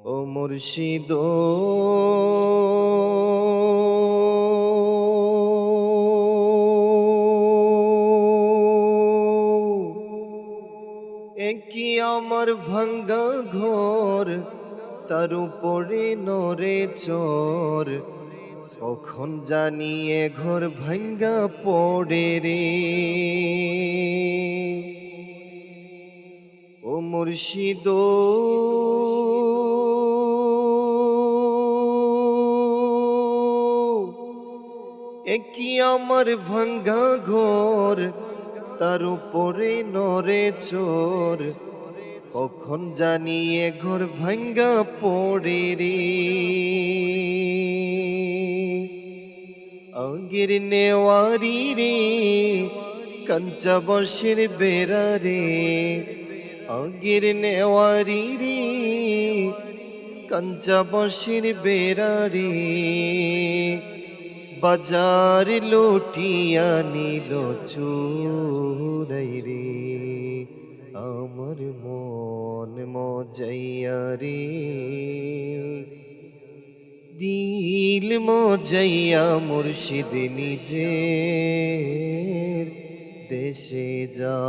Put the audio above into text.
ও মুর্শিদ কি আমার ভাঙ্গা ঘর, তার উপরে নরে চর, কখন জানিয়ে ঘর ভাঙ্গা পড়ে রে। ও মুর্শিদ কি আমার ভাঙ্গা ঘর, তার উপরে নরে চোর, কখন জানিয়ে ঘর ভাঙ্গা পড়ে রে। আগের নেওয়ারি রে, কাঞ্চা বর্ষের বেড়া রে। আগের নেওয়ারি রে, কাঞ্চা বর্ষের বেড়া রে। বাজার লুটিয়া নিল চুরাই রে। আমার মন মজাইয়া রে, দিল মজাইয়া মুর্শিদ নিজের দেশে যা।